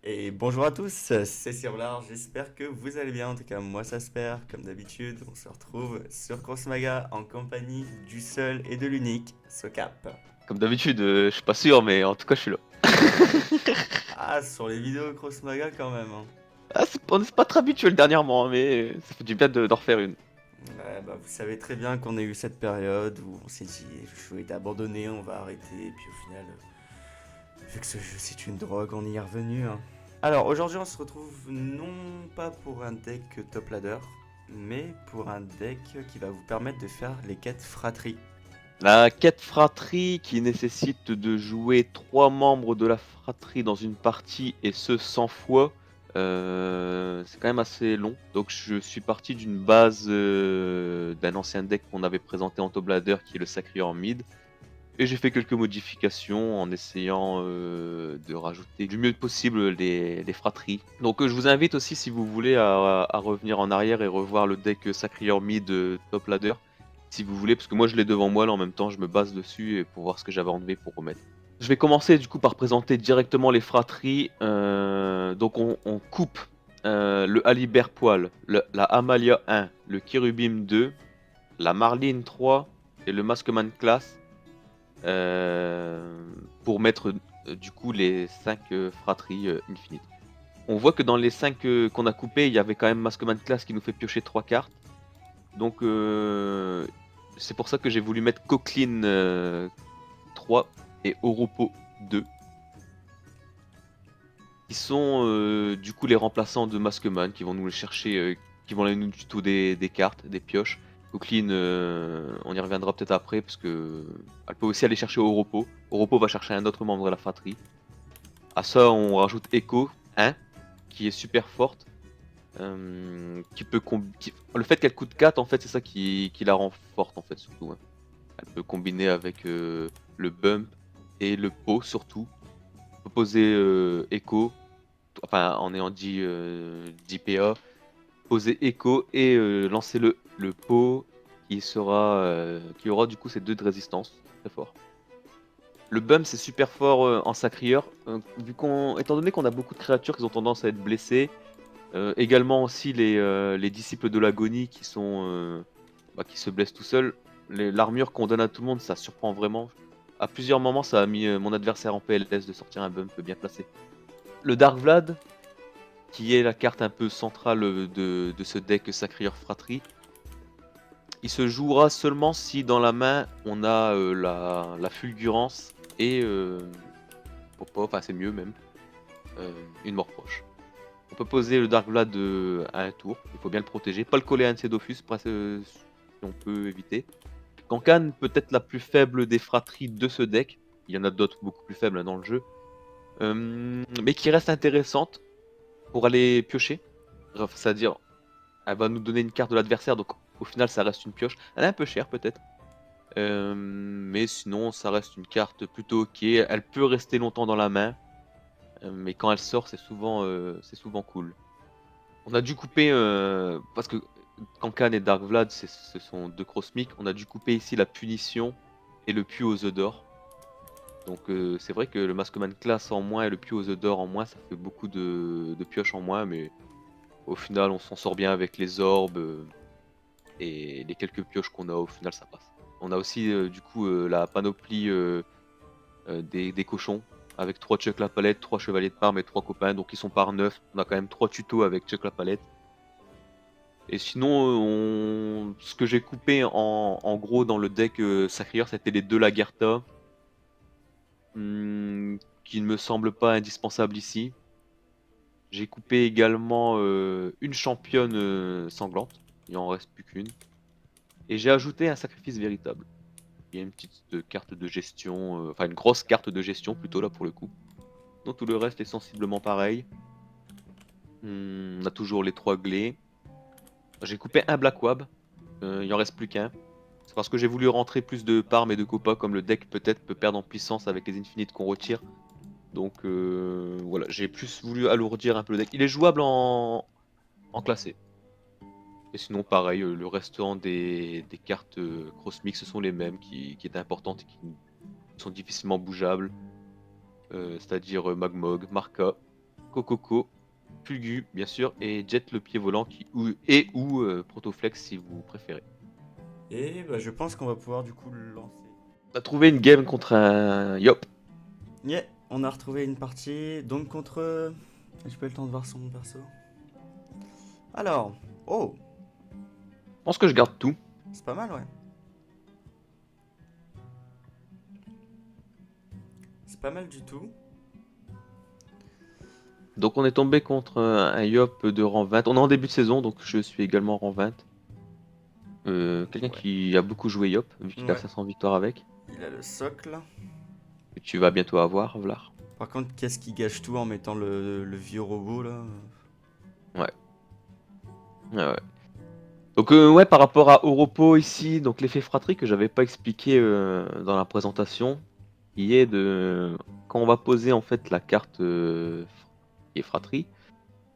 Et bonjour à tous, c'est Sirlar, j'espère que vous allez bien, en tout cas moi ça se perd, comme d'habitude, on se retrouve sur Crossmaga en compagnie du seul et de l'unique Socap. Comme d'habitude, je suis pas sûr, mais en tout cas, je suis là. Ah, sur les vidéos Crossmaga quand même, hein. On n'est pas très habituel dernièrement, hein, mais ça fait du bien d'en refaire une. Ouais, bah, vous savez très bien qu'on a eu cette période où on s'est dit le jeu est abandonné, on va arrêter, et puis au final, vu que ce jeu c'est une drogue, on y est revenu, hein. Alors aujourd'hui on se retrouve non pas pour un deck top ladder, mais pour un deck qui va vous permettre de faire les quêtes fratrie. La quête fratrie qui nécessite de jouer 3 membres de la fratrie dans une partie et ce 100 fois, c'est quand même assez long. Donc je suis parti d'une base d'un ancien deck qu'on avait présenté en top ladder qui est le Sacrior Mid. Et j'ai fait quelques modifications en essayant de rajouter du mieux possible les fratries. Donc je vous invite aussi si vous voulez à revenir en arrière et revoir le deck Sacrior Mid Top Ladder. Si vous voulez, parce que moi je l'ai devant moi là en même temps, je me base dessus et pour voir ce que j'avais enlevé pour remettre. Je vais commencer du coup par présenter directement les fratries. Donc on coupe le Halibert Poil, la Amalia 1, le Kirubim 2, la Marline 3 et le Maskman Class pour mettre du coup les 5 fratries infinites. On voit que dans les 5 qu'on a coupés, il y avait quand même Maskman Class qui nous fait piocher 3 cartes. Donc c'est pour ça que j'ai voulu mettre Cochlin 3 et Oropo 2, qui sont du coup les remplaçants de Maskman, qui vont nous les chercher, qui vont aller nous tuto des cartes, des pioches. Cochlin, on y reviendra peut-être après, parce que elle peut aussi aller chercher Oropo. Oropo va chercher un autre membre de la fratrie. À ça, on rajoute Echo 1, qui est super forte. Qui peut Le fait qu'elle coûte 4, en fait, c'est ça qui la rend forte, en fait, surtout, hein. Elle peut combiner avec le bump et le pot, surtout. On peut poser Echo, enfin, en ayant dit PA, poser Echo et lancer le pot qui aura du coup ces 2 de résistance. Très fort. Le bum c'est super fort en sacrieur, étant donné qu'on a beaucoup de créatures qui ont tendance à être blessées, également aussi les disciples de l'agonie qui se blessent tout seuls. L'armure qu'on donne à tout le monde, ça surprend vraiment. À plusieurs moments, ça a mis mon adversaire en PLS de sortir un bump bien placé. Le Dark Vlad, qui est la carte un peu centrale de ce deck Sacrieur Fratrie, il se jouera seulement si dans la main on a la fulgurance et enfin c'est mieux même, une mort proche. On peut poser le Dark Vlad à un tour, il faut bien le protéger, pas le coller à un de ses Dofus si on peut éviter. Kankan peut être la plus faible des fratries de ce deck, il y en a d'autres beaucoup plus faibles, hein, dans le jeu, mais qui reste intéressante pour aller piocher. C'est-à-dire, elle va nous donner une carte de l'adversaire, donc au final ça reste une pioche. Elle est un peu chère peut-être, mais sinon ça reste une carte plutôt ok. Elle peut rester longtemps dans la main, mais quand elle sort c'est souvent cool. On a dû couper, parce que Kankan et Dark Vlad, ce sont 2 Cosmiques, on a dû couper ici la punition et le puits aux œufs d'or. Donc c'est vrai que le Maskman classe en moins et le puits aux œufs d'or en moins, ça fait beaucoup de pioches en moins, mais au final on s'en sort bien avec les orbes et les quelques pioches qu'on a, au final ça passe. On a aussi du coup la panoplie des cochons, avec 3 Chuck la palette, 3 chevaliers de Parme et 3 copains, donc ils sont par 9. On a quand même 3 tutos avec Chuck la palette. Et sinon, ce que j'ai coupé en gros dans le deck Sacrieur, c'était les 2 Lagertha, qui ne me semblent pas indispensables ici. J'ai coupé également une championne sanglante, il en reste plus qu'une. Et j'ai ajouté un sacrifice véritable. Il y a une petite carte de gestion, enfin une grosse carte de gestion plutôt là pour le coup. Donc tout le reste est sensiblement pareil. On a toujours les 3 glés. J'ai coupé un Black Wab, il en reste plus qu'un. C'est parce que j'ai voulu rentrer plus de Parme et de Copa, comme le deck peut-être peut perdre en puissance avec les infinites qu'on retire. Donc voilà, j'ai plus voulu alourdir un peu le deck. Il est jouable en classé. Et sinon pareil, le restant des cartes cross mix ce sont les mêmes qui étaient importantes et qui sont difficilement bougeables. C'est-à-dire Magmog, Marka, Cococo, Fulgu bien sûr, et Jet le pied volant ou Protoflex si vous préférez. Et bah, je pense qu'on va pouvoir du coup le lancer. On a trouvé une game contre un Yop. Yeah, on a retrouvé une partie, donc contre... J'ai pas eu le temps de voir son perso. Alors, oh, Je pense que je garde tout. c'est pas mal, ouais. C'est pas mal du tout. Donc on est tombé contre un Yop de rang 20. On est en début de saison, donc je suis également rang 20. Quelqu'un Ouais. qui a beaucoup joué Yop, vu qu'il a Ouais. 500 victoires avec. Il a le socle. Que tu vas bientôt avoir, Vlar. Par contre, qu'est-ce qui gâche tout en mettant le vieux robot là? Ouais. Ouais, ouais. Donc ouais, par rapport à Oropo ici, donc l'effet fratrie que j'avais pas expliqué dans la présentation, qui est de quand on va poser en fait la carte qui est fratrie,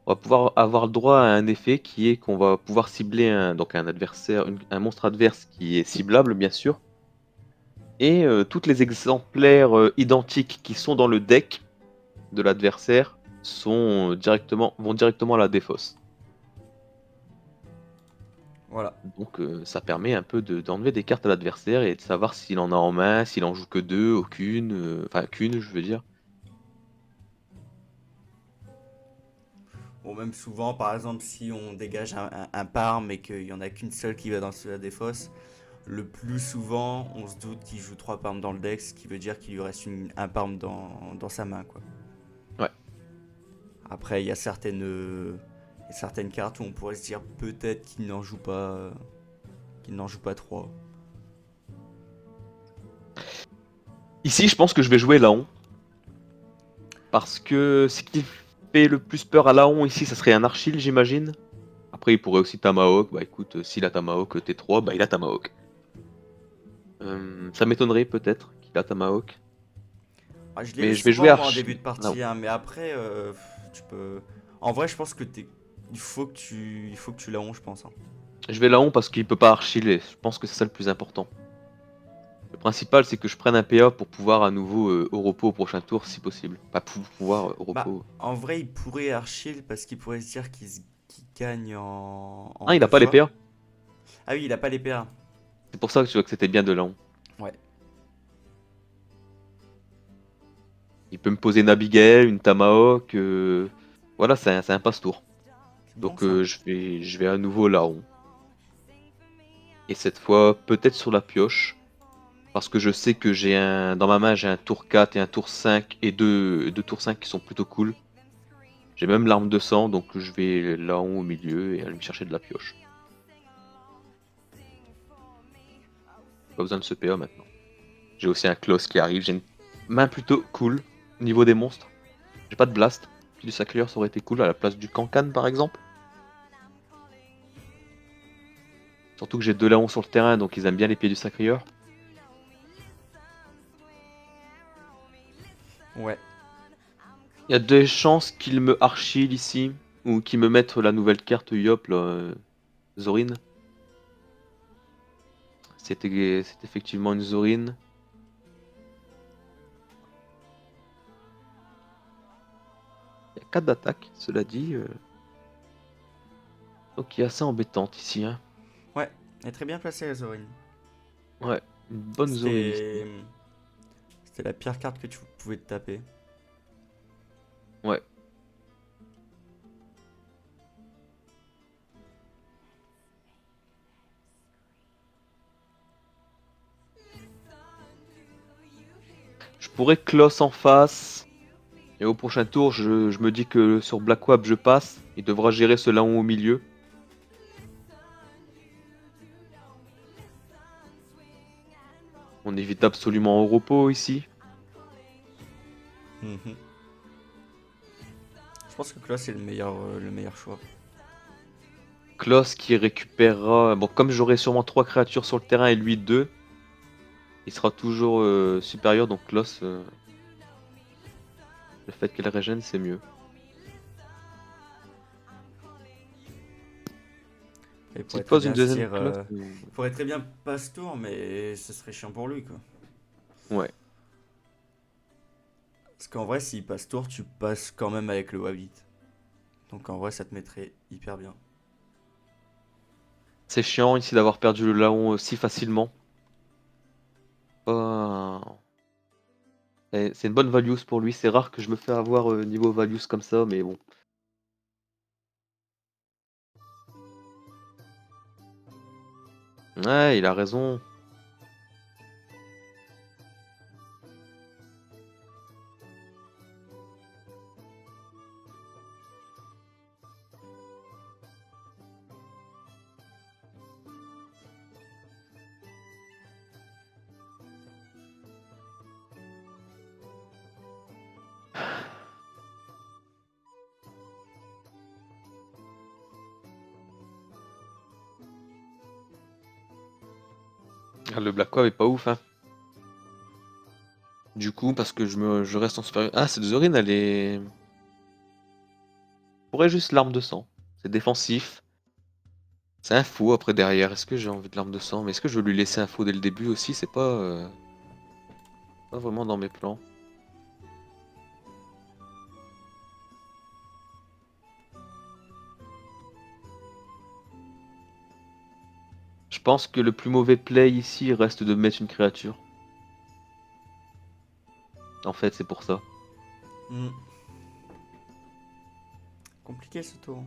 on va pouvoir avoir le droit à un effet qui est qu'on va pouvoir cibler donc un adversaire, un monstre adverse qui est ciblable bien sûr, et tous les exemplaires identiques qui sont dans le deck de l'adversaire vont directement à la défausse. Voilà. Donc ça permet un peu d'enlever des cartes à l'adversaire et de savoir s'il en a en main, s'il en joue que deux, aucune, enfin qu'une je veux dire. Bon, même souvent, par exemple, si on dégage un parme et qu'il y en a qu'une seule qui va dans la défausse, le plus souvent, on se doute qu'il joue 3 parmes dans le deck, ce qui veut dire qu'il lui reste un parme dans sa main, quoi. Ouais. Après, il y a certaines cartes où on pourrait se dire peut-être qu'il n'en joue pas 3. Ici je pense que je vais jouer Laon. Parce que ce qui fait le plus peur à Laon ici, ça serait un Archil j'imagine. Après il pourrait aussi Tamahawk, bah écoute, s'il a Tamahawk T3, bah il a Tamahawk. Ça m'étonnerait peut-être qu'il a Tamahawk. Ah, je l'ai Mais vu je vais jouer souvent moi en début Archil. de Laon. partie, hein, mais après, tu peux. En vrai, je pense que il faut que tu la honnes, je pense, hein. Je vais Laon parce qu'il peut pas Archiler, je pense que c'est ça le plus important. Le principal, c'est que je prenne un PA pour pouvoir à nouveau au repos au prochain tour, si possible. Pas pour pouvoir au Bah, repos. en vrai, il pourrait Archil parce qu'il pourrait se dire qu'il gagne en Ah, il a deux pas les fois. PA. Ah oui, il a pas les PA. C'est pour ça que tu vois que c'était bien de Laon. Ouais. Il peut me poser une Abigail, une Tamahawk. Voilà, c'est un passe-tour. C'est bon Donc ça. je vais à nouveau Laon. Et cette fois, peut-être sur la pioche. Parce que je sais que dans ma main, j'ai un tour 4 et un tour 5 et deux tours 5 qui sont plutôt cool. J'ai même l'arme de sang, donc je vais Laon au milieu et aller me chercher de la pioche. Pas besoin de ce PA maintenant. J'ai aussi un Klaus qui arrive, j'ai une main plutôt cool au niveau des monstres. J'ai pas de blast. Puis du Sacreur ça aurait été cool à la place du Kankan par exemple. Surtout que j'ai 2 Laons sur le terrain donc ils aiment bien les pieds du Sacreur. Ouais. Il y a des chances qu'ils me archil ici. Ou qu'ils me mettent la nouvelle carte Yop là, Zorin. C'est effectivement une Zorin. Il y a 4 d'attaque, cela dit. Donc il est assez embêtante ici. Hein. Ouais. Elle est très bien placée, la Zorin. Ouais, une bonne Zorin ici. C'était la pire carte que tu pouvais te taper. Ouais. Je pourrais Kloss en face. Et au prochain tour, je me dis que sur Black Web, je passe. Il devra gérer ce Laon au milieu. On évite absolument au repos ici. Mhm. Je pense que Klaus est le meilleur choix. Kloss qui récupérera... Bon, comme j'aurai sûrement 3 créatures sur le terrain et lui 2, il sera toujours supérieur. Donc Kloss, le fait qu'elle régène, c'est mieux. Il S'il pourrait très pose une bien se deuxième dire. Kloss... Il pourrait très bien passe tour, mais ce serait chiant pour lui, quoi. Ouais. Parce qu'en vrai, s'il passe tour, tu passes quand même avec le Wabbit. Donc en vrai, ça te mettrait hyper bien. C'est chiant ici d'avoir perdu le Laon si facilement. Oh. C'est une bonne values pour lui. C'est rare que je me fais avoir niveau values comme ça, mais bon. Ouais, il a raison. Ah, le Black Web est pas ouf, hein. Du coup, parce que je reste en supérieur. Ah, cette Zorin, elle est. Je pourrais juste l'arme de sang. C'est défensif. C'est un faux après derrière. Est-ce que j'ai envie de l'arme de sang? Mais est-ce que je veux lui laisser un faux dès le début aussi? C'est pas vraiment dans mes plans. Je pense que le plus mauvais play ici reste de mettre une créature. En fait, c'est pour ça. Hmm. Compliqué ce tour.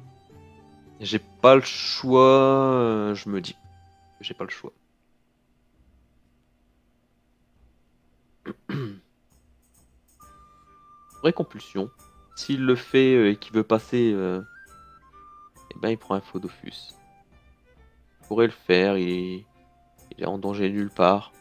J'ai pas le choix, je me dis. J'ai pas le choix. Vraie compulsion. S'il le fait et qu'il veut passer, eh ben il prend un faux Dofus. Il pourrait le faire, il est en danger nulle part.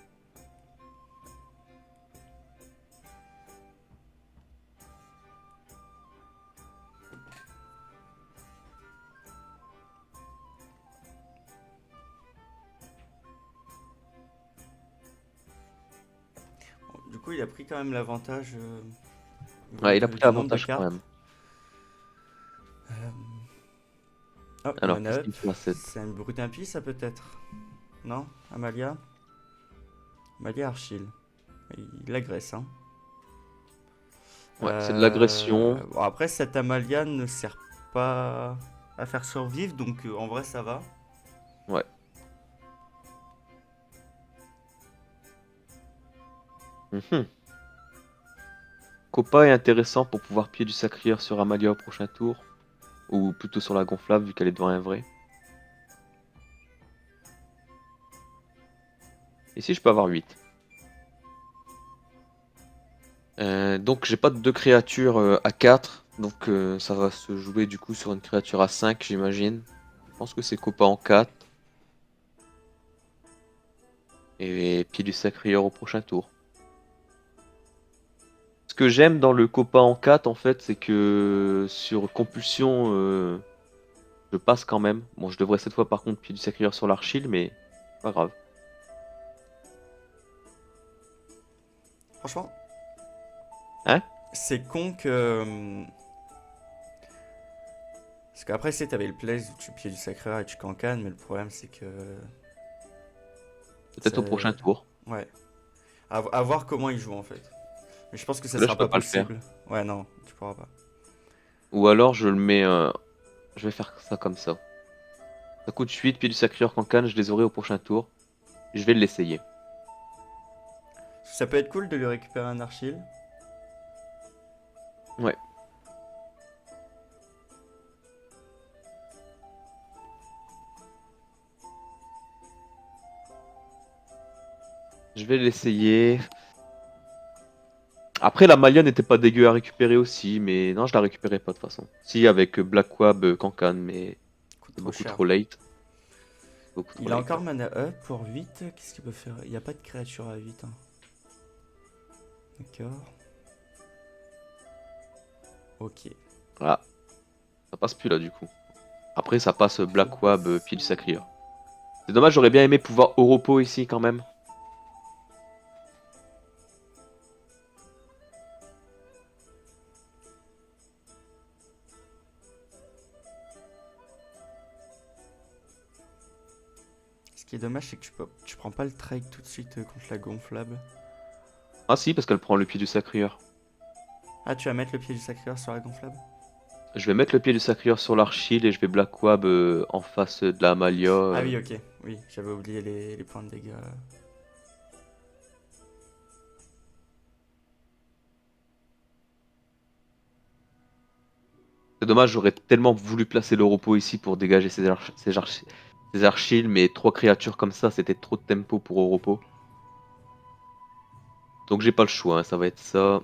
Bon, du coup, il a pris quand même l'avantage Ouais, il a pris du nombre de l'avantage quand cartes. même. Euh, Oh, Alors, Mana qu'est-ce Up. qu'il me fait à 7? C'est une brute impie, ça peut-être. Non, Amalia? Amalia Archil. Il agresse, hein. Ouais, c'est de l'agression. Bon, après, cette Amalia ne sert pas à faire survivre, donc en vrai, ça va. Ouais. Mhm. Copa est intéressant pour pouvoir pied du sacrière sur Amalia au prochain tour. Ou plutôt sur la gonflable vu qu'elle est devant un vrai. Ici, je peux avoir 8. Donc j'ai pas de deux créatures à 4. Donc ça va se jouer du coup sur une créature à 5, j'imagine. Je pense que c'est Copa en 4. Et pied du sacrieur au prochain tour. Ce que j'aime dans le Copa en 4 en fait, c'est que sur compulsion, je passe quand même. Bon, je devrais cette fois par contre pied du sacrieur sur l'Archil, mais pas grave. Franchement, Hein? c'est con que. Parce qu'après, c'est t'avais le place où tu pieds du sacré et tu cancanes, mais le problème, c'est que. Peut-être au prochain C'est. tour. Ouais. À voir comment il joue en fait. Mais je pense que Parce ça que là, je sera peux pas pas le faire. possible. Ouais, non, tu pourras pas. Ou alors je le mets. Je vais faire ça comme ça. Ça coûte 8, pied du sacrieur cancane, je les aurai au prochain tour. Je vais l'essayer. Ça peut être cool de lui récupérer un Archil. Ouais. Je vais l'essayer. Après, la Malia n'était pas dégueu à récupérer aussi, mais non, je la récupérais pas de toute façon. Si, avec Black Wab, Kankan, mais Coûte c'est trop beaucoup cher. trop late. Beaucoup trop Il a late, encore ouais. mana up pour 8. Qu'est-ce qu'il peut faire? Il n'y a pas de créature à 8. Hein. D'accord. Ok. Ah, ça passe plus là du coup. Après, ça passe Black Wab, pied du sacrieur. C'est dommage, j'aurais bien aimé pouvoir Oropo ici quand même. Ce qui est dommage, c'est que tu prends pas le trade tout de suite contre la gonflable. Ah si, parce qu'elle prend le pied du sacrieur. Ah, tu vas mettre le pied du sacreur sur la gonflable? Je vais mettre le pied du Sacrieur sur l'Archil et je vais Black Wab en face de la Amalia. Ah oui, ok. Oui, j'avais oublié les points de dégâts. C'est dommage, j'aurais tellement voulu placer le repos ici pour dégager ces Archils, mais 3 créatures comme ça, c'était trop de tempo pour au repos. Donc j'ai pas le choix, hein, ça va être ça.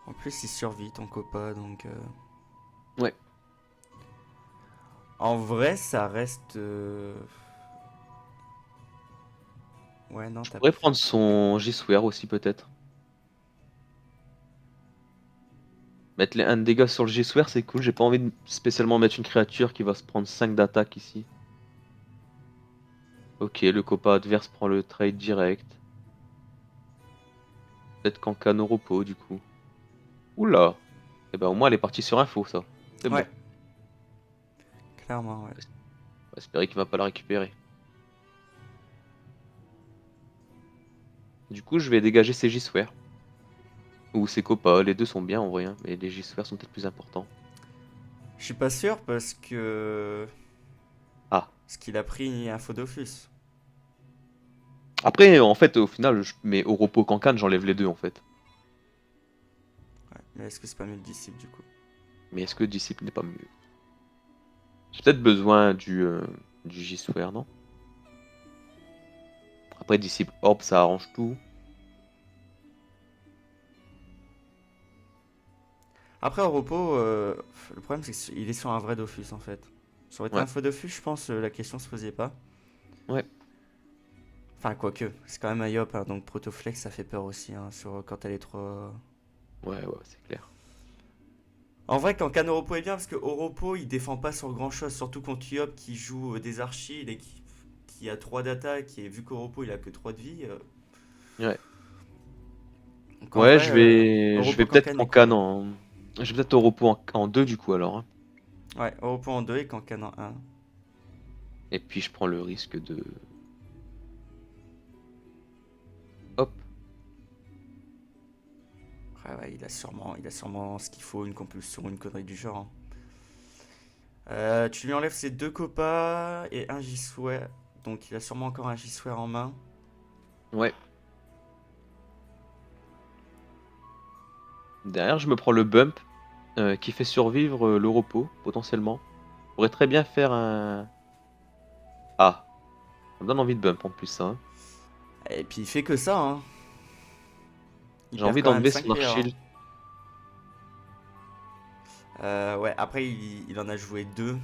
En plus, il survit ton copa, donc... Ouais. En vrai, ça reste... Ouais, non, Je t'as... pourrais prendre son J-Swear aussi peut-être. Mettre un dégât sur le J-Swear, c'est cool. J'ai pas envie de spécialement mettre une créature qui va se prendre 5 d'attaque ici. Ok, le copa adverse prend le trade direct. Peut-être qu'en Cano repos du coup. Oula. Et ben au moins elle est partie sur info ça. C'est bon. Ouais, clairement, ouais. On va espérer qu'il va pas la récupérer. Du coup je vais dégager ses J-Swear. Ou ses copas, les deux sont bien en vrai, hein, mais les J-Swear sont peut-être plus importants. Je suis pas sûr parce que... Ah. Parce qu'il a pris un faux Dofus. Après en fait au final je mets au repos Cancan, j'enlève les deux en fait. Ouais, mais est-ce que c'est pas mieux le disciple, du coup? Mais est-ce que Disciple n'est pas mieux? J'ai peut-être besoin du J-Swear, non? Après Disciple Orb ça arrange tout. Après, au repos, le problème, c'est qu'il est sur un vrai Dofus, en fait. Ça aurait été Ouais. un faux Dofus, je pense, la question se posait pas. Ouais. Enfin, quoique, c'est quand même Iop, hein, donc Protoflex, ça fait peur aussi, hein, quand elle est trop... Ouais, ouais, c'est clair. En vrai, quand Kano Repos est bien, parce que au repos, il défend pas sur grand chose, surtout contre Iop qui joue des archives et qui a 3 d'attaque, et vu qu'au repos, il a que 3 de vie. Ouais. Donc en Ouais, vrai, je vais Oropo peut-être Kankan est Cancan cool. Je vais peut-être au repos en 2 du coup alors, hein. Ouais, Oropo en 2 et Kankan en 1. Et puis je prends le risque de. Hop. Ouais, ouais, il a sûrement ce qu'il faut, une compulsion, une connerie du genre, hein. Tu lui enlèves ses 2 copas et un J-Swear. Donc il a sûrement encore un J-Swear en main. Ouais. Derrière, je me prends le bump qui fait survivre le repos potentiellement. Je pourrais très bien faire un. Ah, ça me donne envie de bump en plus ça, hein. Et puis il fait que ça, hein. Il J'ai perd envie quand même d'enlever 5 son PA, hein. Archil. Ouais, après il en a joué 2.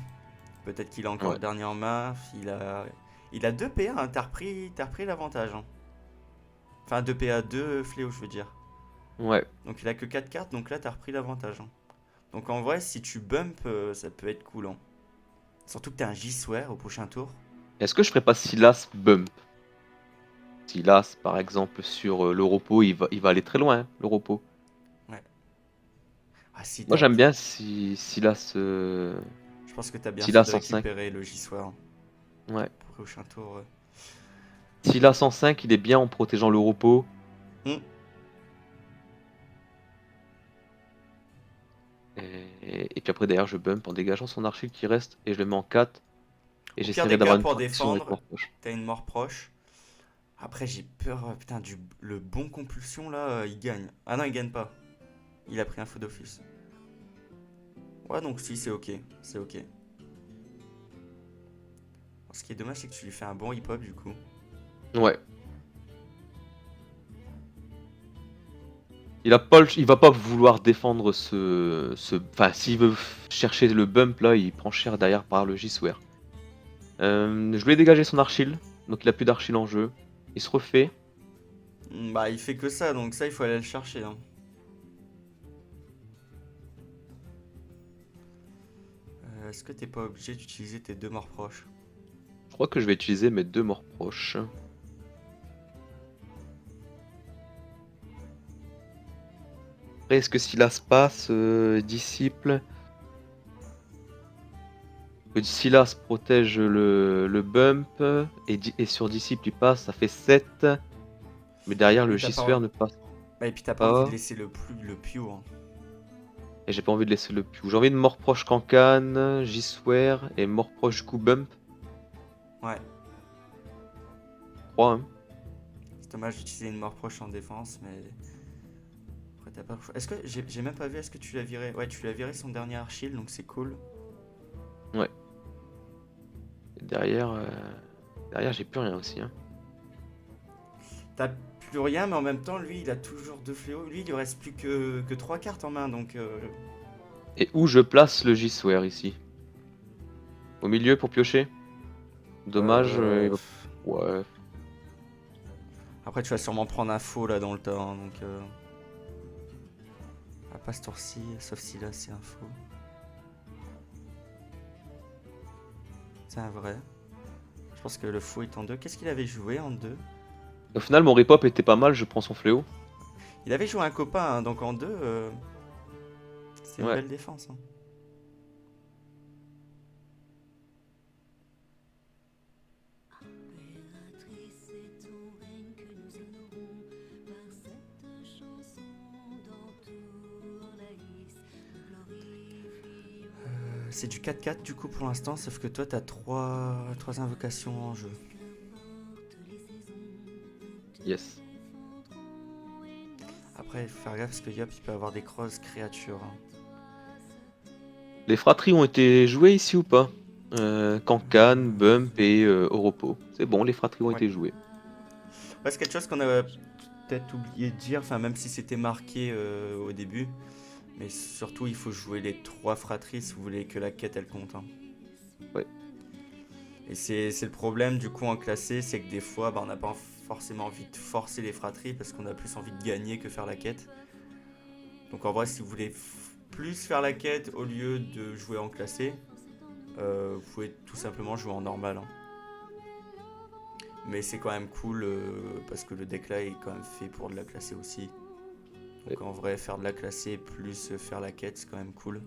Peut-être qu'il a encore Ouais. le dernier en main. Il a 2 PA, hein. T'as repris l'avantage, hein. Enfin 2 PA, 2 fléaux, je veux dire. Ouais. Donc il a que 4 cartes, donc là t'as repris l'avantage, hein. Donc en vrai, si tu bump, ça peut être cool, hein. Surtout que t'as un J-Swear au prochain tour. Est-ce que je ferais pas Silas bump? Silas, par exemple, sur le repos, il va aller très loin, hein, le repos. Ouais. Ah si, Moi j'aime bien si Silas. je pense que t'as bien fait Silas de en 5. récupérer le J-Swear, hein, Ouais. pour le prochain tour. Silas en 5, il est bien en protégeant le repos. Hmm. Et puis après, derrière, je bump en dégageant son archive qui reste et je le mets en 4. Et Au pire j'essaierai des cas, d'avoir une pour protection avec défendre, mort proche. t'as une mort proche. Après, j'ai peur, putain, le bon compulsion là, il gagne. Ah non, il gagne pas. Il a pris un feu d'office. Ouais, donc si, c'est ok. C'est ok. Ce qui est dommage, c'est que tu lui fais un bon hip-hop du coup. Ouais. Il va pas vouloir défendre Enfin, s'il veut chercher le bump là, il prend cher derrière par le J-Swear. Je voulais dégager son Archil, donc il a plus d'Archil en jeu. Il se refait. Bah, il fait que ça, donc ça, il faut aller le chercher, hein. Est-ce que t'es pas obligé d'utiliser tes 2 morts proches? Je crois que je vais utiliser mes 2 morts proches. Après, est-ce que Silas passe, disciple? que Silas protège le bump et sur Disciple il passe, ça fait 7. Mais derrière le Oui, t'as pas Gisware envie. ne passe Bah, et puis t'as pas envie de pas. laisser le Pew, hein. Et j'ai pas envie de laisser le Pew. J'ai envie de mort proche Cancan, Gisware et mort proche coup bump. Ouais. 3 hein. C'est dommage d'utiliser une mort proche en défense, mais après t'as pas le choix. Est-ce que j'ai même pas vu, est-ce que tu l'as viré? Ouais, tu l'as viré son dernier Archill, donc c'est cool. Ouais. Et derrière j'ai plus rien aussi. Hein. T'as plus rien, mais en même temps, lui, il a toujours 2 fléaux. Lui, il lui reste plus que 3 cartes en main, donc. Et où je place le Gisware ici? Au milieu pour piocher? Dommage. Euh, Ouais. Après, tu vas sûrement prendre un faux là dans le temps, donc. Ah, pas ce tour-ci, sauf si là c'est un faux. C'est un vrai. Je pense que le faux est en 2. Qu'est-ce qu'il avait joué en 2? Au final mon repop était pas mal, je prends son fléau. Il avait joué un copain, hein, donc en 2, c'est une Ouais. belle défense, hein. C'est du 4-4 du coup pour l'instant, sauf que toi t'as 3 invocations en jeu. Yes. Après, faut faire gaffe parce que Yop il peut avoir des cross créatures, hein. Les fratries ont été jouées ici ou pas? Cancan, Bump et Oropo. C'est bon, les fratries ont Ouais. été jouées. Ouais, c'est quelque chose qu'on a peut-être oublié de dire, enfin même si c'était marqué au début. Mais surtout, il faut jouer les 3 fratries si vous voulez que la quête elle compte, hein. Ouais. Et c'est le problème du coup en classé, c'est que des fois bah, on n'a pas forcément envie de forcer les fratries parce qu'on a plus envie de gagner que faire la quête. Donc en vrai, si vous voulez plus faire la quête au lieu de jouer en classé, vous pouvez tout simplement jouer en normal, hein. Mais c'est quand même cool parce que le deck là est quand même fait pour de la classée aussi. Ouais. Donc en vrai, faire de la classée plus faire la quête, c'est quand même cool.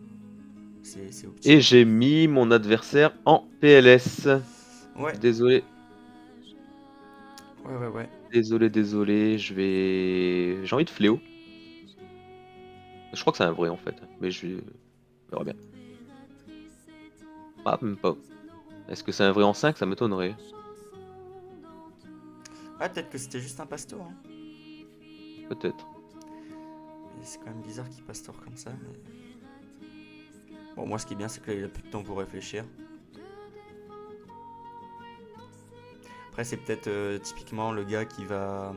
C'est Et opti. j'ai mis mon adversaire en PLS. Ouais, Désolé, ouais. désolé. J'ai envie de fléau. Je crois que c'est un vrai en fait, mais je verrai bien. Ah, même pas. Est-ce que c'est un vrai en 5? Ça m'étonnerait. Ah, peut-être que c'était juste un pasto, hein. Peut-être. Mais c'est quand même bizarre qu'il pastoure comme ça. Mais... Bon, moi, ce qui est bien, c'est que là, il a plus de temps pour réfléchir. Après, c'est peut-être typiquement le gars qui va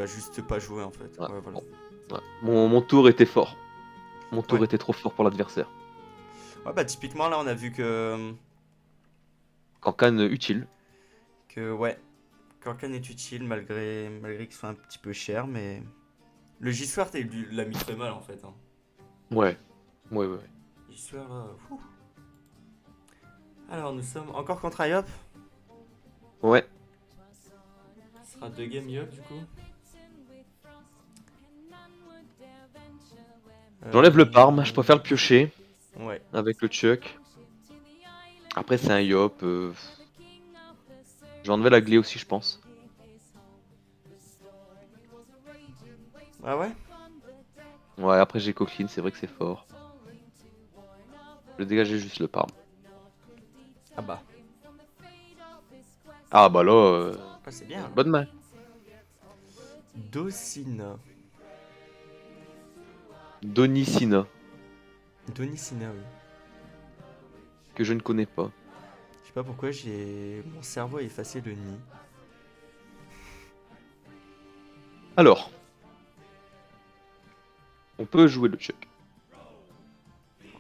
juste pas jouer en fait. Ouais, Ouais, voilà. bon. Ouais. Mon tour était fort. Mon tour Ouais. était trop fort pour l'adversaire. Ouais, bah typiquement là, on a vu Cancan utile. que ouais, Korkan est utile malgré qu'il soit un petit peu cher, mais le J-Sword l'a mis très mal en fait, hein. Ouais. Ouais. J-Sword là. Ouh. Alors nous sommes encore contre Iop. Ouais. Ce sera 2 games Iop du coup. J'enlève le parme, je préfère le Euh, piocher Ouais. avec le chuck. Après c'est un yop. J'ai enlevé la glé aussi je pense. Ah ouais. Ouais après j'ai coquine, c'est vrai que c'est fort. Je vais dégager juste le parme. Ah bah. Ah bah là, Ah, c'est bien. bonne main. Docina. Donicina, Donicina, oui. que je ne connais pas. Je sais pas pourquoi mon cerveau a effacé le nid. Alors, on peut jouer le chuck.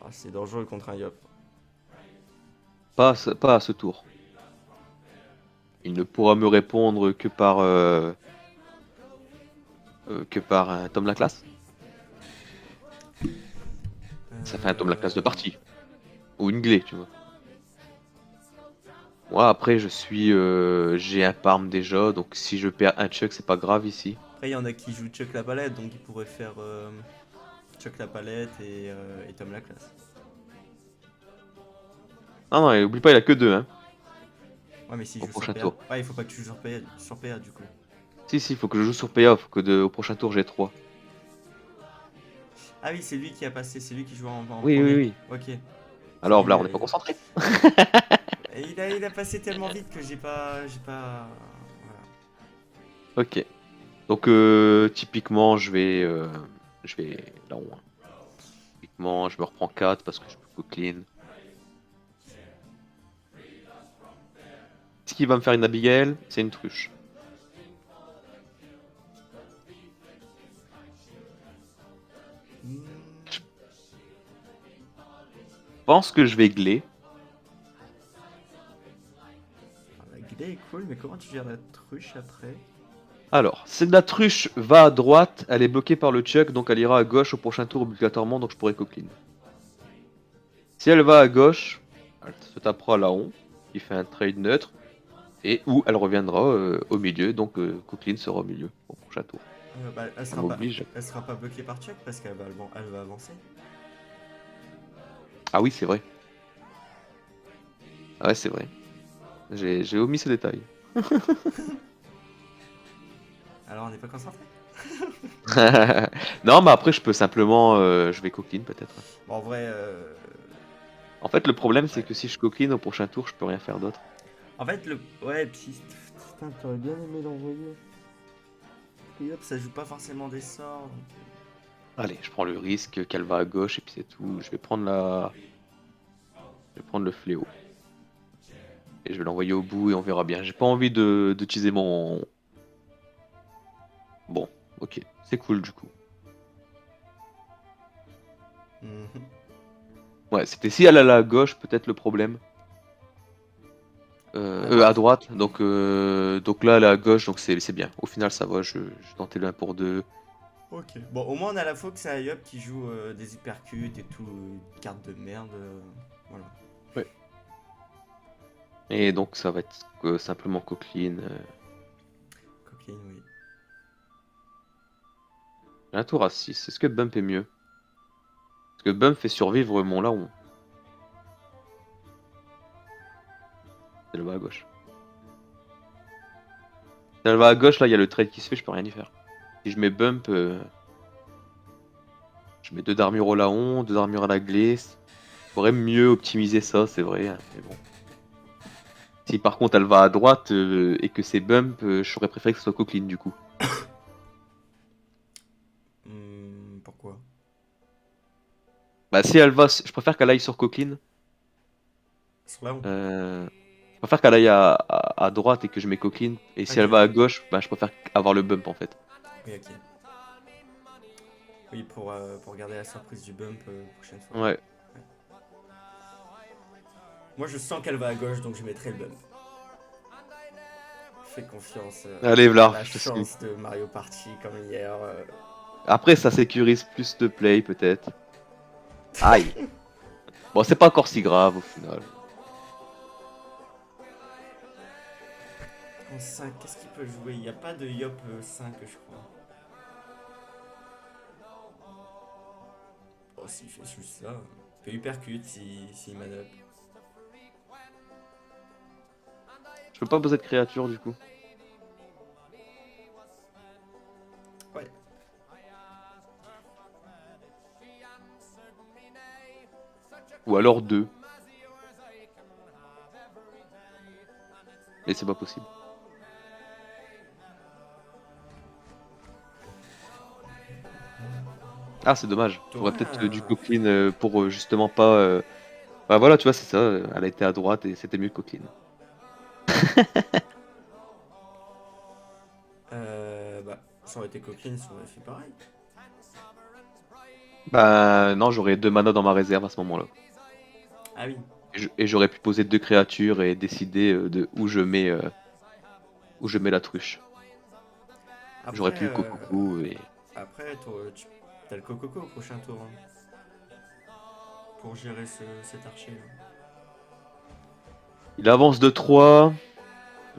Ah, c'est dangereux contre un Yop. Pas à ce tour. Il ne pourra me répondre que par un Tom Laclasse. Ça fait un Tom Laclasse de Euh... partie. Ou une glé, tu vois. Moi après j'ai un parme déjà, donc si je perds un chuck c'est pas grave ici. Après, il y en a qui jouent Chuck la palette, donc ils pourraient faire Chuck la palette et Tom la classe. Non, non, et oublie pas, il a que 2 hein, Ouais, mais s'il au joue sur prochain PA. tour. Ouais, il faut pas que tu joues sur PA du coup. Si, il faut que je joue sur PA, faut que au prochain tour j'ai 3. Ah oui, c'est lui qui a passé, c'est lui qui joue en Oui, oui, premier. oui. Ok. Alors là, on n'est pas Il, concentré. il a passé tellement vite que j'ai pas. Voilà. Ok. Donc, typiquement, je vais là où, hein. Typiquement, je me reprends 4 parce que je peux clean. Ce qui va me faire une Abigail, c'est une truche. Hmm, Je pense que je vais gler. la Glé est cool, mais comment tu gères la truche après? Alors, si la truche va à droite, elle est bloquée par le Chuck, donc elle ira à gauche au prochain tour obligatoirement, donc je pourrais co-clean. Si elle va à gauche, elle se tapera là-haut, qui fait un trade neutre, et où elle reviendra au milieu, donc co-clean sera au milieu au prochain tour. Bah, Ça m'oblige. elle sera pas bloquée par Chuck parce elle va avancer. Ah oui, c'est vrai. Ah ouais, c'est vrai. J'ai omis ce détail. Alors on n'est pas concentré. Non, mais après, je peux simplement. Je vais coquine peut-être. Bon, en vrai, En fait, le problème, c'est ouais. que si je coquine au prochain tour, je peux rien faire d'autre. En fait, le. Ouais, puis. Putain, t'aurais bien aimé l'envoyer. Et hop, ça joue pas forcément des sorts. Allez, je prends le risque qu'elle va à gauche et puis c'est tout. Je vais prendre le fléau. Et je vais l'envoyer au bout et on verra bien. J'ai pas envie d'utiliser mon. Bon, ok. C'est cool du coup. Mhm. Ouais, c'était si elle allait à gauche, peut-être le problème. À À droite? droite, donc là, elle est à gauche, donc c'est bien. Au final, ça va, je tentais le 1 pour 2. Ok. Bon, au moins on a la Fox à Yop qui joue des hypercutes et tout, carte de merde. Voilà. Ouais. Et donc, ça va être simplement coqueline. Coqueline, oui. J'ai un tour à 6. Est-ce que Bump est mieux? Parce que Bump fait survivre mon Laon. C'est le bas à gauche. Si elle va à gauche, là, il y a le trade qui se fait, je peux rien y faire. Si je mets Bump, je mets 2 d'armure au Laon, 2 d'armure à la glace. Je pourrais mieux optimiser ça, c'est vrai, hein, mais bon. Si par contre elle va à droite et que c'est Bump, j'aurais préféré que ce soit coqueline du coup. Pourquoi? Bah si elle va, je préfère qu'elle aille sur coqueline. Sur là où? Euh, Je préfère qu'elle aille à droite et que je mets coqueline. Et si Ok, elle va à ok. gauche, bah je préfère avoir le bump en fait. Oui, ok. Oui, pour garder la surprise du bump prochaine fois. Ouais. Ouais. Moi, je sens qu'elle va à gauche, donc je mettrai le bump. Fais confiance Allez, à Vlar, la je te suis. chance de Mario Party comme hier. Après, ça sécurise plus de play peut-être. Aïe. Bon, c'est pas encore si grave au final. En 5, qu'est-ce qu'il peut jouer? Il n'y a pas de Yop 5, je crois. Oh, s'il fait juste ça. Il peut hypercute s'il man-up. Je peux pas poser de créature du coup. Ouais. Ou alors deux. Mais c'est pas possible. Ah, c'est dommage. J'aurais T'aurais peut-être du un. coqueline pour justement pas. Bah voilà, tu vois, c'est ça. Elle a été à droite et c'était mieux que coqueline. Bah, ça aurait été coquine, ça aurait fait pareil. Bah non, j'aurais 2 mana dans ma réserve à ce moment-là. Ah oui. Et j'aurais pu poser 2 créatures et décider de où je mets la truche. J'aurais Après, pu Coco et. après t'as le Cococo au prochain tour hein, pour gérer cet archer là. Il avance de 3,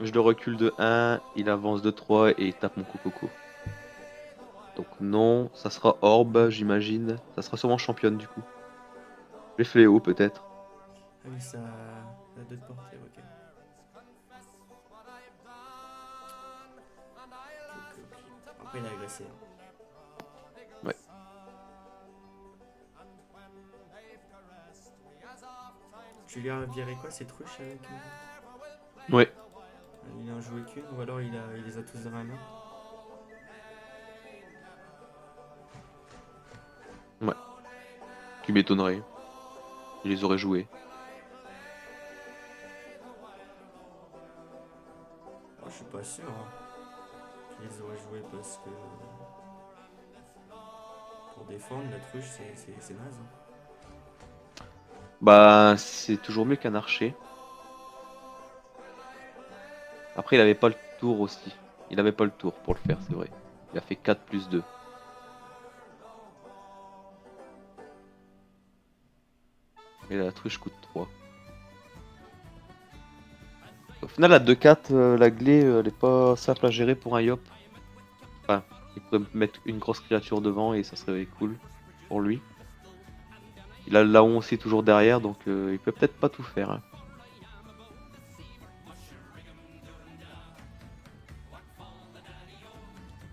je le recule de 1, il avance de 3 et il tape mon Coco. Donc non, ça sera Orbe, j'imagine. Ça sera sûrement championne du coup. Les fléaux peut-être. Ah oui, ça. La 2 de portée, ok. Après, il a agressé. Ouais. Tu lui as viré quoi, ces truches avec Ouais. Il en joué qu'une ou alors il les a tous dans la main? Ouais. Tu m'étonnerais. Il les aurait joués. Moi, je suis pas sûr qu'il les aurait joués parce que pour défendre la truche, c'est naze. Bah, c'est toujours mieux qu'un archer. Après, il avait pas le tour aussi. Il avait pas le tour pour le faire, c'est vrai. Il a fait 4 plus 2. Et la truche coûte 3. Au final, à 2-4, la glé, elle est pas simple à gérer pour un Yop. Enfin, il pourrait mettre une grosse créature devant et ça serait cool pour lui. Il a le Laon aussi toujours derrière, donc il peut peut-être pas tout faire, hein.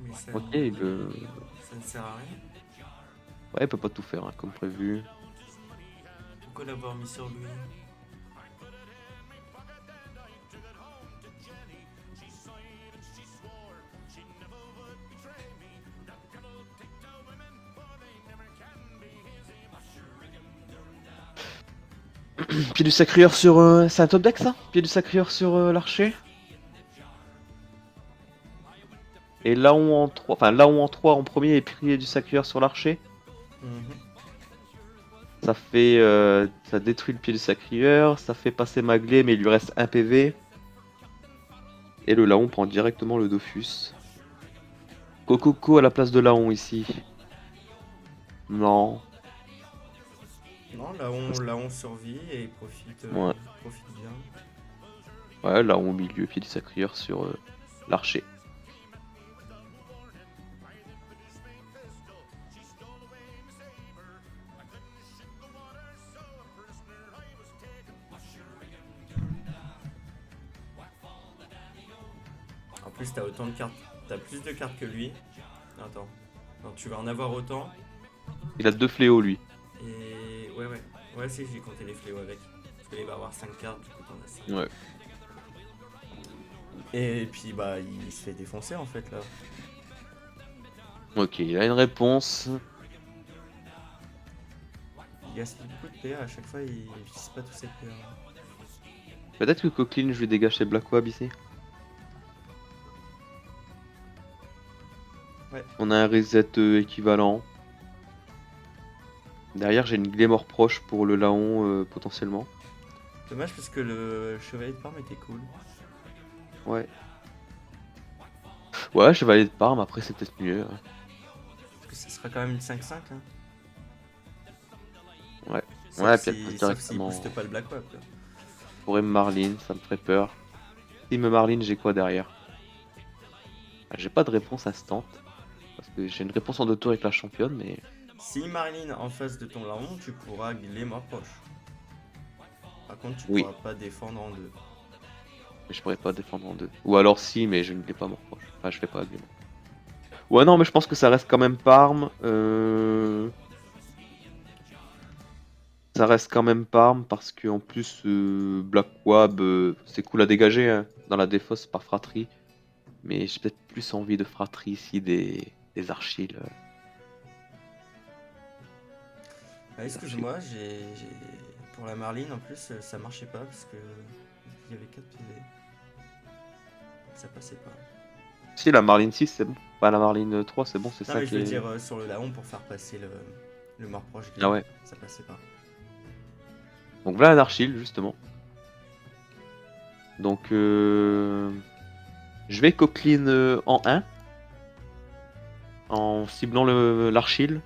Mais ça, Ok, ça ne sert à rien. ouais, il peut pas tout faire, hein, comme prévu. Pourquoi l'avoir mis sur lui? Pied du Sacrieur sur... c'est un top deck ça? Pied du Sacrieur sur l'archer. Et Laon en 3, enfin Laon en 3 en premier et Pied du Sacrieur sur l'archer. Ça fait... ça détruit le Pied du Sacrieur, ça fait passer Maglé mais il lui reste 1 PV. Et le Laon prend directement le Dofus. Cococo à la place de Laon ici. Non. Non, là on survit et il profite, Ouais. profite bien. Ouais, Laon au milieu, Pied du Sacrieur sur l'archer. En plus, t'as autant de cartes. T'as plus de cartes que lui. Attends. Non, tu vas en avoir autant. Il a 2 fléaux lui. Et. Ouais, ouais. Ouais, si, j'ai compté les fléaux avec. Parce qu'il va avoir 5 cartes, du coup, t'en as 5. Ouais. Et puis, bah, il se fait défoncer en fait là. Ok, il a une réponse. Il gaspille beaucoup de PA à chaque fois, il utilise pas tous ses PA. Peut-être que Coqueline, je lui dégage ses Black Wab ici. Ouais. On a un reset équivalent. Derrière, j'ai une Glémor proche pour le Laon potentiellement. Dommage parce que le chevalier de Parme était cool. Ouais. Ouais, Chevalier de Parme, après c'est peut-être mieux, hein. Parce que ce sera quand même une 5-5. Hein. Ouais. Sauf Ouais, puis si, elle passe sauf s'il directement. booste pas le Black Web. Quoi. Pour Marlin, ça me ferait peur. Si me Marlin, j'ai quoi derrière? Ah, j'ai pas de réponse instant. Parce que j'ai une réponse en 2 tours avec la championne, mais. Si Marlene en face de ton larron, tu pourras guiler mort proche. Par contre, tu Oui. pourras pas défendre en 2. Mais je pourrais pas défendre en 2. Ou alors si, mais je ne l'ai pas mort proche. Enfin, je fais pas Glémor. Ouais, non, mais je pense que ça reste quand même Parme. Ça reste quand même Parme parce que en plus Black Wab c'est cool à dégager hein, dans la défausse par Fratrie. Mais j'ai peut-être plus envie de Fratrie ici des Archiles. Ah, excuse-moi, pour la Marlene en plus, ça marchait pas parce que il y avait 4 PV. Ça passait pas. Si la Marline 6 c'est bon. Pas la Marline 3 c'est bon, c'est Non, ça mais qui je veux est. dire sur le Laon pour faire passer le mort proche. Ah ouais. Ça passait pas. Donc voilà un Archile justement. Donc je vais Coqueline en 1. En ciblant l'Archile.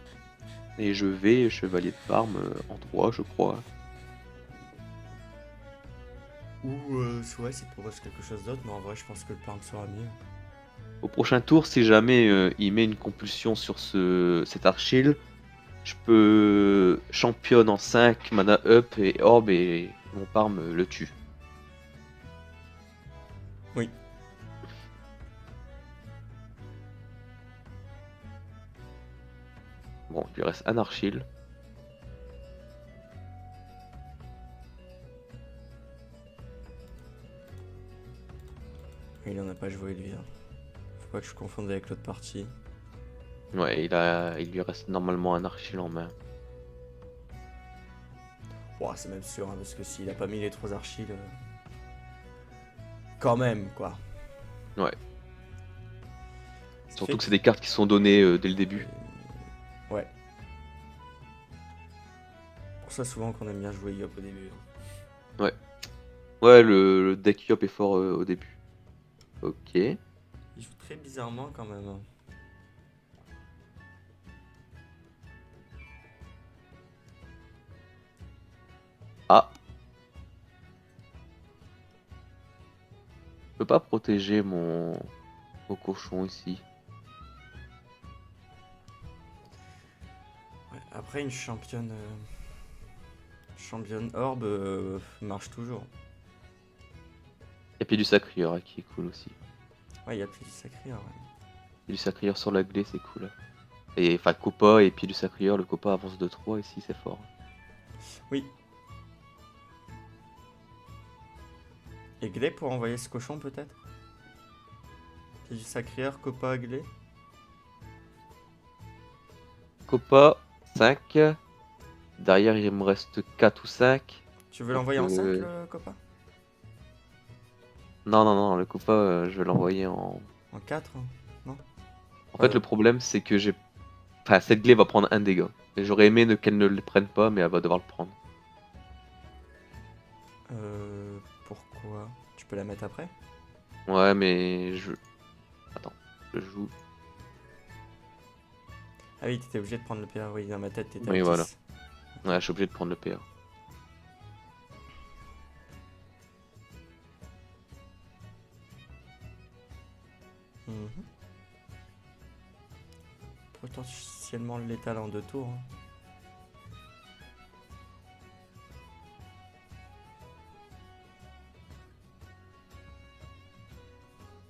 Et je vais Chevalier de Parme en 3 je crois. Ou ouais, si tu proposes quelque chose d'autre, mais en vrai, je pense que le Parme sera mieux. Au prochain tour, si jamais il met une compulsion sur cet Archil, je peux championne en 5, mana up et orb et mon Parme le tue. Bon, il lui reste un Archil. Il en a pas joué lui. Hein. Faut pas que je confonde avec l'autre partie. Ouais, il lui reste normalement un Archil en main. Ouah, c'est même sûr, hein, parce que s'il a pas mis les 3 archis, quand même, quoi. Ouais. Ce qui fait Surtout que c'est des cartes qui sont données dès le début. Ouais. Pour ça, souvent qu'on aime bien jouer Yop au début. Hein. Ouais. Ouais, le deck Yop est fort au début. Ok. Il joue très bizarrement quand même. Hein. Ah. Je peux pas protéger mon cochon ici. Ouais, après, une championne. Championne orbe marche toujours. Et puis du sacrieur hein, qui est cool aussi. Ouais, il y a plus du sacré. Ouais. Et du sacrieur sur la glé, c'est cool. Et enfin, Copa et puis du sacrieur, le Copa avance de 3 ici, c'est fort. Oui. Et Glé pour envoyer ce cochon peut-être. Pied du sacréeur, Copa, Glé. Copa, 5. Derrière, il me reste 4 ou 5. Tu veux Donc, l'envoyer en 5 le Copa? Non, non, non, le Copa, je vais l'envoyer en... En 4 hein. Non. En fait, le problème, c'est que j'ai... Enfin, cette glé va prendre un dégât. Et j'aurais aimé qu'elle ne le prenne pas, mais elle va devoir le prendre. Pourquoi? Tu peux la mettre après? Ouais, mais je... Attends, je joue... Ah oui, t'étais obligé de prendre le PA, oui, dans ma tête, t'étais à Oui, 10. voilà. Ouais, je suis obligé de prendre le PA. Mhm. Potentiellement létal en 2 tours. Hein.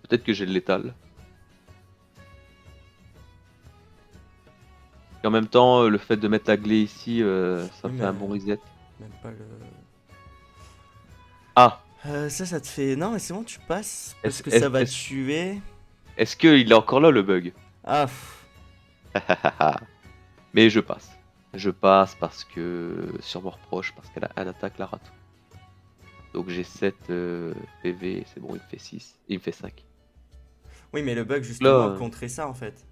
Peut-être que j'ai le létal. Et en même temps, le fait de mettre la glé ici, ça Oui, fait mais un bon reset. même pas le... Ah! ça te fait... Non, mais c'est bon, tu passes, parce Est-ce que ça est va est-ce- tuer... est-ce qu'il est encore là le bug? Ah, pff. Mais je passe. Je passe parce que sur mon reproche, parce qu'elle a un attaque la rate. Donc j'ai 7 PV, c'est bon, il me fait 6. Il me fait 5. Oui, mais le bug, Là, justement, contrer ça, en fait.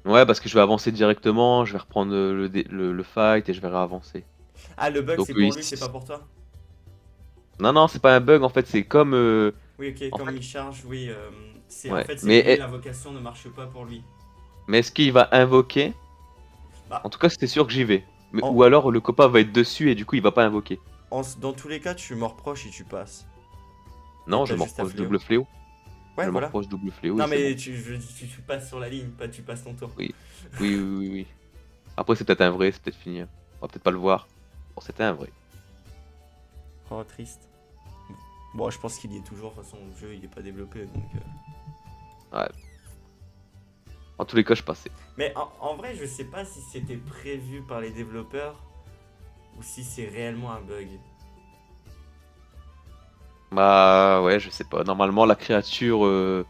ouais, parce que je vais avancer directement, je vais reprendre le fight et je vais réavancer. Ah, le bug, Donc c'est pour lui, c'est ici... pas pour toi? Non, non, c'est pas un bug en fait, c'est comme... Oui, ok, En comme fait, il charge, oui. C'est en ouais. fait, c'est Mais, lui, l'invocation ne marche pas pour lui. mais est-ce qu'il va invoquer? Bah, En tout cas, c'était sûr que j'y vais. Mais, en, ou alors le copain va être dessus et du coup il va pas invoquer. dans tous les cas, tu me reproches et tu passes. Et Non, je t'as m'en juste à reproche fléau. double fléau. Ouais, Je m'en voilà. reproche double fléau et Non, c'est bon. mais tu passes sur la ligne, pas tu passes ton tour. Oui. Oui, oui, oui, oui. Après, c'est peut-être un vrai, c'est peut-être fini. On va peut-être pas le voir. Bon, c'était un vrai. Oh, triste. Bon, je pense qu'il y est toujours. De toute façon, le jeu, il est pas développé, donc... Ouais. En tous les cas, je passais. Mais en vrai, je sais pas si c'était prévu par les développeurs ou si c'est réellement un bug. Bah ouais, je sais pas. Normalement, la créature...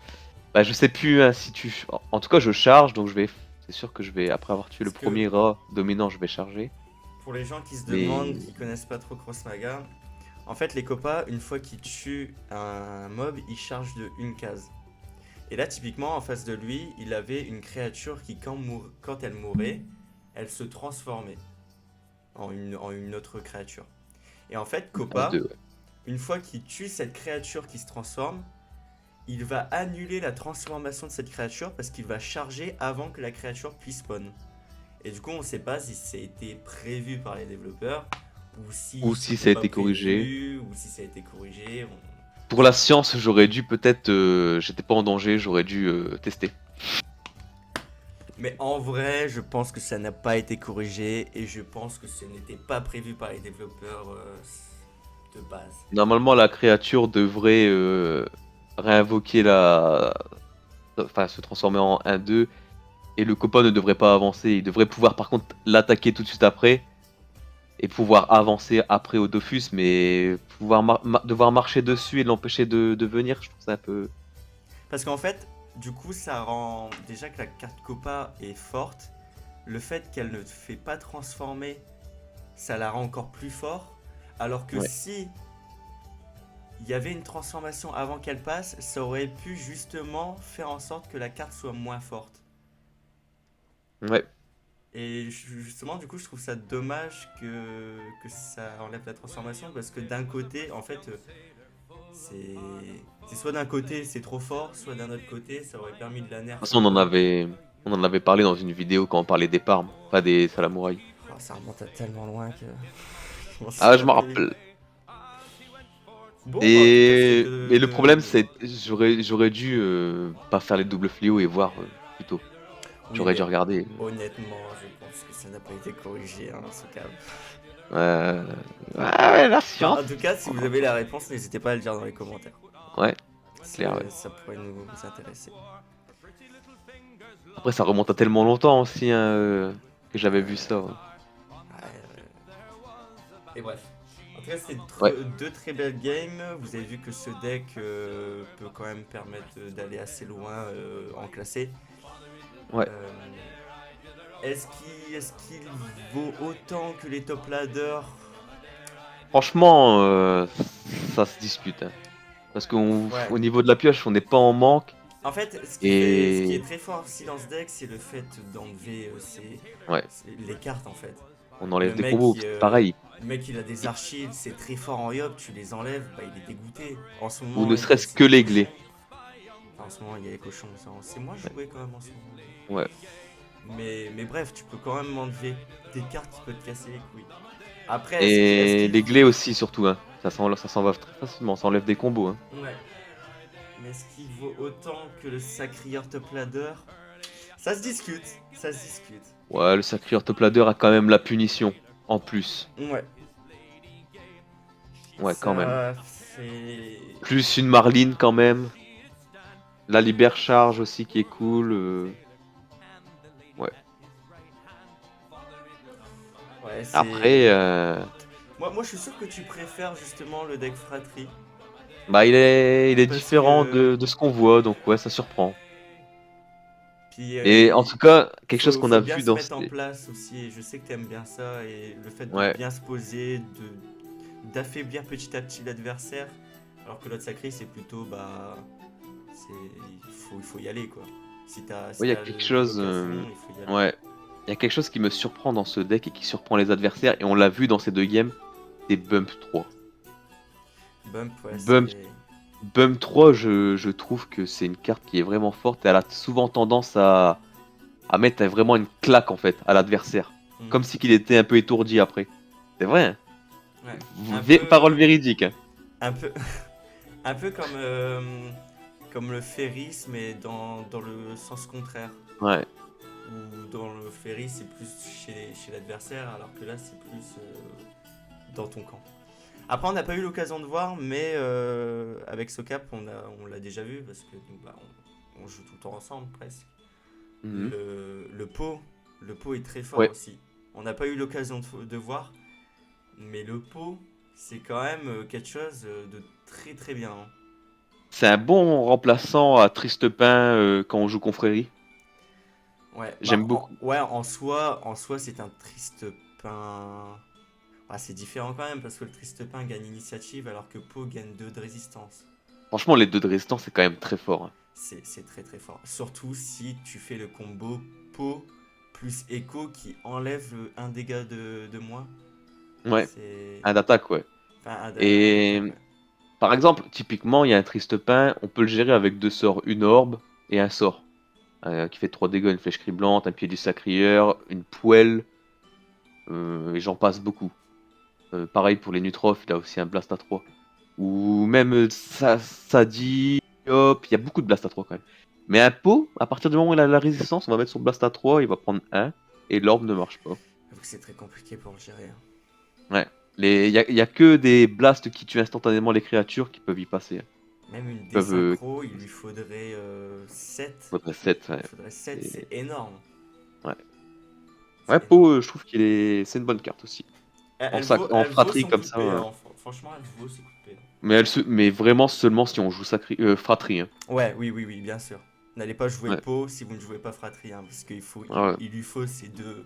Bah je sais plus hein, si tu... En tout cas, je charge, donc je vais... C'est sûr que je vais, après avoir tué le Parce que premier rat dominant, je vais charger. pour les gens qui se demandent, Mais... qui connaissent pas trop Crossmaga, en fait, les copas, une fois qu'ils tuent un mob, ils chargent de une case. Et là, typiquement, en face de lui, il avait une créature qui, quand elle mourait, elle se transformait en une autre créature. Et en fait, À Copa, deux, ouais. une fois qu'il tue cette créature qui se transforme, il va annuler la transformation de cette créature parce qu'il va charger avant que la créature puisse spawn. Et du coup, on ne sait pas si ça a été prévu par les développeurs ou si Ou si c'était ça a pas été corrigé. prévu ou si ça a été corrigé. Pour la science, j'aurais dû peut-être... J'étais pas en danger, j'aurais dû tester. Mais en vrai, je pense que ça n'a pas été corrigé et je pense que ce n'était pas prévu par les développeurs de base. Normalement, la créature devrait réinvoquer la... Enfin, se transformer en 1-2 Et le copain ne devrait pas avancer. Il devrait pouvoir par contre l'attaquer tout de suite après. Et pouvoir avancer après au Dofus. Mais pouvoir devoir marcher dessus et l'empêcher de venir, je trouve ça un peu. Parce qu'en fait, du coup, ça rend déjà que la carte Copa est forte. Le fait qu'elle ne te fait pas transformer, ça la rend encore plus fort. Alors que Ouais. si il y avait une transformation avant qu'elle passe, ça aurait pu justement faire en sorte que la carte soit moins forte. Ouais. Et justement, du coup, je trouve ça dommage que ça enlève la transformation parce que d'un côté, en fait, c'est c'est soit d'un côté c'est trop fort, soit d'un autre côté ça aurait permis de la De toute nerf façon, un peu. on en avait parlé dans une vidéo quand on parlait des Parmes, pas des Salamouraïs. Oh, ça remonte à tellement loin que je m'en Ah, souviens je me plus. rappelle. Bon, bah en tout cas, c'était Mais le problème, c'est j'aurais dû pas faire les doubles fléaux et voir plus tôt. Oui, J'aurais dû mais regarder. honnêtement, je pense que ça n'a pas été corrigé, hein, ce câble. Euh... Ah ouais, la Bah, science. en tout cas, si vous avez la réponse, n'hésitez pas à le dire dans les commentaires. Ouais, clair, ouais. Ça pourrait nous intéresser. Après, ça remonte à tellement longtemps aussi hein, que j'avais vu ça. Ouais. Et bref. En tout cas, c'était Ouais, deux très belles games. Vous avez vu que ce deck peut quand même permettre d'aller assez loin en classé. ouais. Euh, est-ce qu'il vaut autant que les top ladders? Franchement, ça se discute. Hein. Parce qu'au Ouais. niveau de la pioche, on n'est pas en manque. En fait, ce qui est Et très fort aussi dans ce deck, c'est le fait d'enlever ouais, les cartes en fait. on Le enlève des mec, combos. C'est pareil. le mec, il a des archives, c'est très fort en yop, tu les enlèves, bah il est dégoûté. En ce Ou moment, ne il y a serait-ce ces que les cochons. glés. Enfin, en ce moment, il y a les cochons. C'est moins Ouais. joué quand même en ce moment. Ouais. Mais bref, tu peux quand même enlever des cartes qui peuvent te casser les couilles. Après, est-ce Et qu'il... les glés aussi, surtout. Hein. Ça s'enlève très facilement. Ça enlève des combos. Hein. Ouais. Mais est-ce qu'il vaut autant que le Sacrieur Top Ladder? Ça se discute, ça se discute. Ouais, le Sacrieur Top Ladder a quand même la punition. En plus. Ouais. Ouais, quand même. Ça, c'est... Plus une Marline quand même. La Liber Charge aussi qui est cool. Ouais. Ouais, Après, c'est... Moi, je suis sûr que tu préfères justement le deck Fratrie. bah il est Parce différent que... de ce qu'on voit, donc ouais, ça surprend. Puis, Et en tout cas, quelque chose qu'on faut a bien vu se dans mettre en ces... place aussi. Et je sais que t'aimes bien ça. Et le fait de Ouais. bien se poser, d'affaiblir petit à petit l'adversaire. Alors que l'autre sacré, c'est plutôt, bah... il faut y aller, quoi. Si Ouais, il y a t'as quelque chose... l'occasion, il faut y aller. Ouais. Il y a quelque chose qui me surprend dans ce deck et qui surprend les adversaires, et on l'a vu dans ces deux games, c'est Bump 3. Bump, ouais, Bump, c'est... Bump 3, je trouve que c'est une carte qui est vraiment forte, et elle a souvent tendance à mettre vraiment une claque en fait à l'adversaire. Comme Mhm. si qu'il était un peu étourdi après. C'est vrai, hein. Ouais. Parole véridique. Hein. Un peu, un peu comme le Ferris, mais dans le sens contraire. Ouais. Où dans le Ferris, c'est plus chez l'adversaire, alors que là, c'est plus dans ton camp. Après, on n'a pas eu l'occasion de voir, mais avec Socap, on l'a déjà vu, parce que nous, bah, on joue tout le temps ensemble, presque. Mhm. Le pot est très fort Ouais. aussi. On n'a pas eu l'occasion de voir, mais le pot, c'est quand même quelque chose de très très bien, hein. C'est un bon remplaçant à Tristepin quand on joue Confrérie. Ouais, J'aime beaucoup. ouais, en soi, c'est un triste pain. Ah, c'est différent quand même parce que le triste pain gagne initiative alors que Po gagne 2 de résistance. Franchement, les deux de résistance, c'est quand même très fort. Hein. C'est très très fort. Surtout si tu fais le combo Po plus Echo qui enlève un dégât de moins. Ouais. C'est. Un d'attaque, ouais. Enfin, un Et d'attaque, ouais. par exemple, typiquement, il y a un Tristepin, on peut le gérer avec deux sorts, une orbe et un sort. Qui fait 3 dégâts, une flèche criblante, un pied du sacrieur, une poêle, et j'en passe beaucoup. Pareil pour les Nutrophes, il a aussi un blast à 3. Ou même ça dit, hop, il y a beaucoup de blast à 3 quand même. Mais un pot, à partir du moment où il a la résistance, on va mettre son blast à 3, il va prendre un et l'orbe ne marche pas. J'avoue que c'est très compliqué pour le gérer, hein. Ouais. Il y a que des blasts qui tuent instantanément les créatures qui peuvent y passer. Hein. Même une Peuvent, désynchro, il lui faudrait 7. faudrait 7, ouais. Il faudrait 7, Et- c'est énorme. ouais. Ouais, C'est Poe, énorme. je trouve qu'il est. C'est une bonne carte aussi. En Elle vaut fratrie son comme coup de ça. paix, hein. Franchement, elle vaut ses coups de paix. Mais vraiment seulement si on joue fratrie, hein. Ouais, oui, oui, oui, bien sûr. N'allez pas jouer Ouais. Poe si vous ne jouez pas Fratrie, hein, parce Ah ouais. il lui faut ces deux.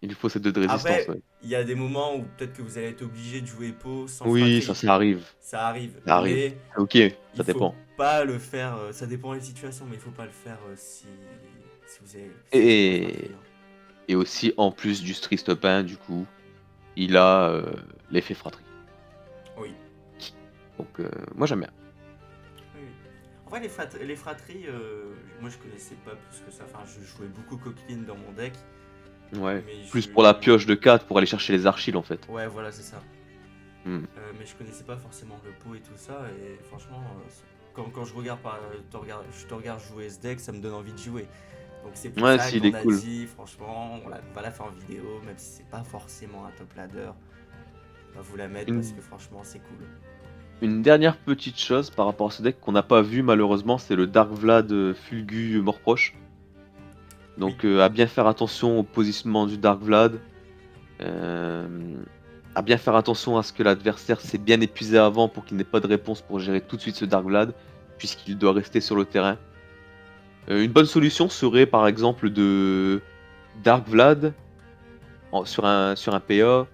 Il lui faut ces deux de résistance, Après, ouais. il y a des moments où peut-être que vous allez être obligé de jouer Poe sans Oui, Fratrie. ça arrive. Ça arrive, Ça arrive. mais Ok, il ça faut dépend. pas le faire. Ça dépend des situations, mais il faut pas le faire si vous n'avez pas Et, Fratrie, hein. et aussi, en plus du Stristopin, du coup, il a l'effet fratrie. Oui. Donc, moi j'aime bien. Oui, oui. En vrai, les fratries, moi je connaissais pas plus que ça. Enfin, je jouais beaucoup Coqueline dans mon deck, Ouais. mais Plus pour la pioche de je. 4 pour aller chercher les archives en fait. Ouais, voilà, c'est ça. Hmm. Mais je connaissais pas forcément le pot et tout ça, et franchement, quand je je te regarde jouer ce deck, ça me donne envie de jouer. Donc c'est pour Ouais, ça si, il est qu'on a cool. dit, franchement, on va la faire en vidéo, même si c'est pas forcément un top ladder, on va vous la mettre parce Une, que franchement, c'est cool. une dernière petite chose par rapport à ce deck qu'on n'a pas vu malheureusement, c'est le Dark Vlad Fulgu mort proche. Oui, Donc, à bien faire attention au positionnement du Dark Vlad. Euh, à bien faire attention à ce que l'adversaire s'est bien épuisé avant pour qu'il n'ait pas de réponse pour gérer tout de suite ce Dark Vlad, puisqu'il doit rester sur le terrain. Une bonne solution serait par exemple de Dark Vlad sur un PA,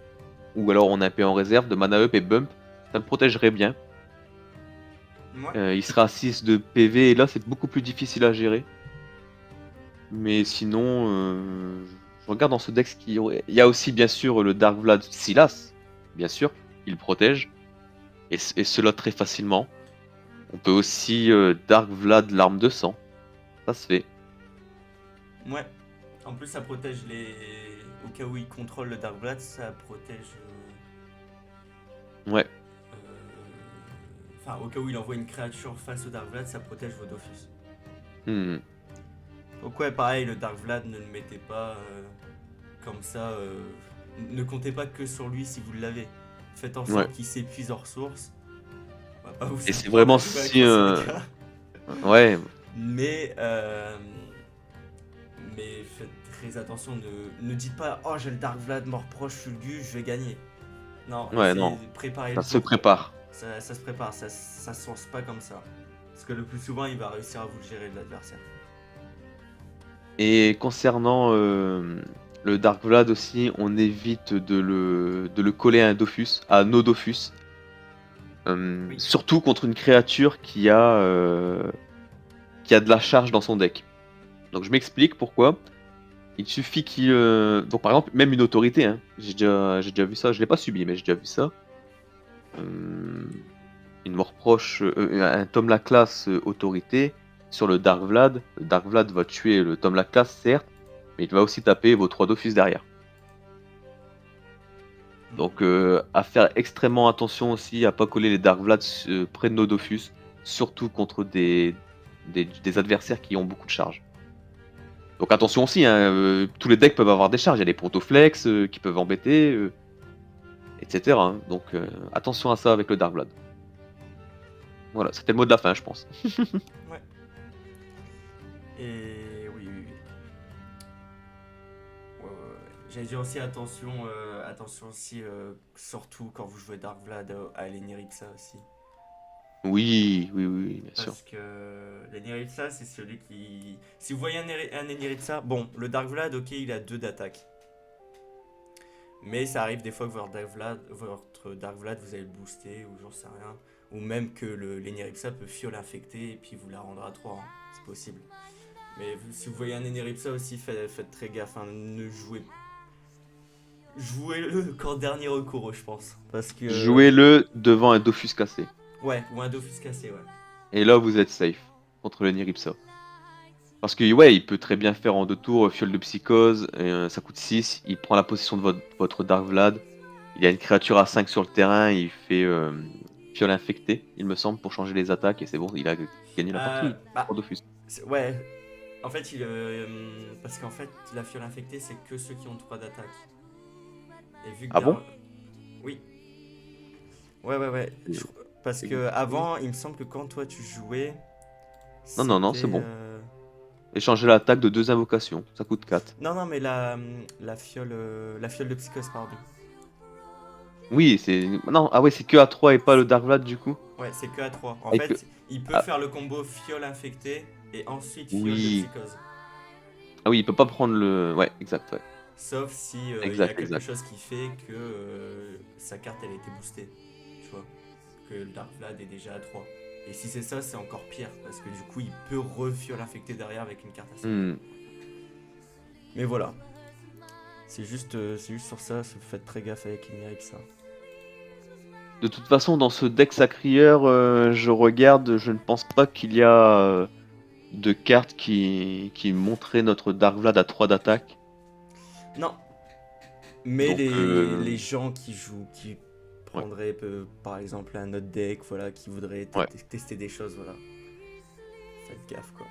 ou alors on a un PA en réserve, de mana up et bump. Ça me protégerait bien. ouais, Il sera à 6 de PV et là c'est beaucoup plus difficile à gérer. Mais sinon, je regarde dans ce deck il y a aussi bien sûr le Dark Vlad Silas, bien sûr, il protège. Et cela très facilement. On peut aussi Dark Vlad l'arme de sang. Ça se fait. ouais. En plus, ça protège les. Au cas où il contrôle le Dark Blade, ça protège. Ouais. Enfin, au cas où il envoie une créature face au Dark Vlad, ça protège vos Dofus. Hmm. Donc ouais, pareil, le Dark Vlad, ne le mettez pas comme ça. Ne comptez pas que sur lui si vous l'avez. Faites en Ouais. sorte qu'il s'épuise en ressources. On va pas vous Et c'est apprendre à vraiment jouer avec si. un 5K. Ouais. Mais, mais faites très attention. Ne dites pas, oh j'ai le Dark Vlad mort proche, Fulgus, je vais gagner. Non, Ouais, essayez non. de préparer Ça le se tour. prépare. Ça se prépare, ça se lance pas comme ça. Parce que le plus souvent, il va réussir à vous le gérer de l'adversaire. Et concernant le Dark Vlad aussi, on évite de le coller à un Dofus, à nos Dofus. Oui. Surtout contre une créature qui a de la charge dans son deck. Donc je m'explique pourquoi. Il suffit qu'il. Donc par exemple, même une autorité, hein. J'ai déjà vu ça. Je l'ai pas subi, mais j'ai déjà vu ça. Euh, Une mort proche, un Tom la classe autorité sur le Dark Vlad. Le Dark Vlad va tuer le Tom la classe, certes, mais il va aussi taper vos 3 Dofus derrière. Donc à faire extrêmement attention aussi à pas coller les Dark Vlad près de nos Dofus, surtout contre des adversaires qui ont beaucoup de charge. Donc attention aussi, hein, tous les decks peuvent avoir des charges. Il y a les protoflex qui peuvent embêter, etc. Hein. Donc attention à ça avec le Dark Blood. Voilà, c'était le mot de la fin, je pense. Ouais. Et oui, oui, oui. Ouais, ouais, ouais. J'allais dire aussi attention aussi, surtout quand vous jouez Dark Vlad à l'Eniripsa aussi. Oui, oui, oui, bien sûr. Parce que l'Eniripsa, c'est celui qui. Si vous voyez un Eniripsa, bon, le Dark Vlad, ok, il a 2 d'attaque. Mais ça arrive des fois que votre Dark Vlad, vous allez le booster, ou j'en sais rien. Ou même que l'Eniripsa peut fiole infecter et puis vous la rendre à 3, hein. C'est possible. Mais si vous voyez un Eniripsa aussi, faites très gaffe, hein. Ne jouez. Jouez-le qu'en dernier recours, je pense. Parce que. Jouez-le devant un Dofus cassé. Ouais, ou un Dofus cassé, ouais. Et là, vous êtes safe contre le Niripsa. Parce que, ouais, il peut très bien faire en 2 tours fiole de psychose, ça coûte 6, il prend la position de votre Dark Vlad. Il y a une créature à 5 sur le terrain, il fait fiole infecté, il me semble, pour changer les attaques, et c'est bon, il a gagné la partie Bah, pour Dofus. ouais. En fait, parce qu'en fait, la fiole infectée, c'est que ceux qui ont 3 d'attaque. Et vu que Ah bon? Oui. Ouais, ouais, ouais. Parce que avant, il me semble que quand toi tu jouais, Non, non, non, c'est c'était. bon. Échanger l'attaque de 2 invocations, ça coûte 4. Non, non, mais la fiole de Psychos, pardon. Oui, c'est. Non, ah ouais, c'est que à 3 et pas le Dark Vlad du coup. Ouais, c'est que à 3. En Avec... fait, il peut Ah, faire le combo fiole infectée et ensuite fiole de oui. Psychose. Ah oui, il peut pas prendre le. Ouais, exact, ouais. Sauf si il y a Exact, quelque exact. chose qui fait que sa carte elle a été boostée. Tu vois. Que le Dark Vlad est déjà à 3. Et si c'est ça, c'est encore pire. Parce que du coup, il peut refiole infecter derrière avec une carte à 5. Hmm. Mais voilà. C'est juste sur ça, faites très gaffe avec Inirip ça. De toute façon, dans ce deck Sacrieur, je regarde, je ne pense pas qu'il y a de cartes qui montraient notre Dark Vlad à 3 d'attaque. Non. Mais Donc, les gens qui jouent, qui ouais. prendraient par exemple un autre deck, voilà, qui voudraient Ouais. tester des choses, voilà. Faites gaffe quoi.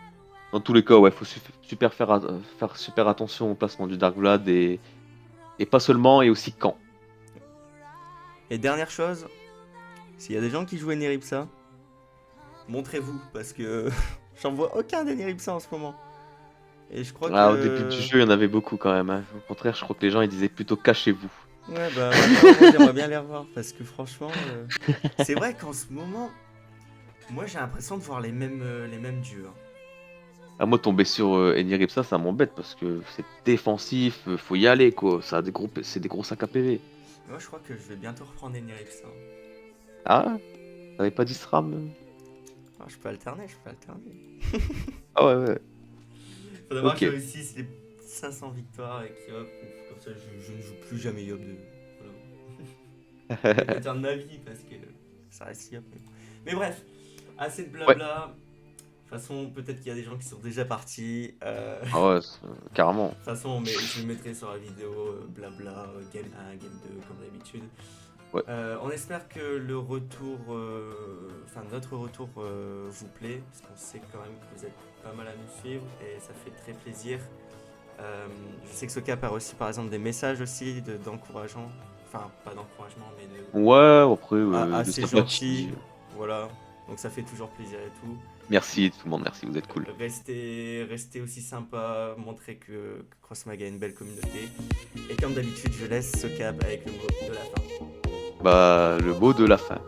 Dans tous les cas, ouais, faut faire super attention au placement du Dark Vlad et pas seulement, et aussi quand. Et dernière chose, s'il y a des gens qui jouent Neripsa, montrez-vous, parce que j'en vois aucun des Neripsa en ce moment. Et je crois Ah, au début du que... jeu, il y en avait beaucoup quand même, hein. Au contraire, je crois que les gens ils disaient plutôt cachez-vous. Ouais, bah maintenant, moi, j'aimerais bien les revoir, parce que franchement, c'est vrai qu'en ce moment, moi j'ai l'impression de voir les mêmes dieux. Hein. Ah, moi, tomber sur Eniripsa, ça m'embête parce que c'est défensif, faut y aller quoi. Ça a c'est des gros sacs à PV. Moi je crois que je vais bientôt reprendre Neripsa. Ah, t'avais pas dit SRAM? Ah, je peux alterner, je peux alterner. Ah ouais, ouais. Faudrait voir Ok. que je réussisse les 500 victoires et que hop, comme ça je ne joue plus jamais Yop de. Voilà. Je vais de ma vie parce que ça reste Yop. Mais bref, assez de Ouais. blabla. De toute façon, peut-être qu'il y a des gens qui sont déjà partis. Ah ouais, carrément. De toute façon, je le mettrai sur la vidéo, blabla, game 1, game 2, comme d'habitude. Ouais. On espère que le retour, enfin notre retour vous plaît, parce qu'on sait quand même que vous êtes pas mal à nous suivre et ça fait très plaisir. Je sais que Socap a reçu par exemple des messages aussi d'encourageant, enfin pas d'encouragement mais de Ouais, après, de assez sympathie. gentil, voilà. Donc ça fait toujours plaisir et tout. Merci tout le monde, merci, vous êtes cool. Restez aussi sympa, montrez que Crossmag a une belle communauté. Et comme d'habitude, je laisse Socap avec le mot de la fin. Bah, le mot de la fin.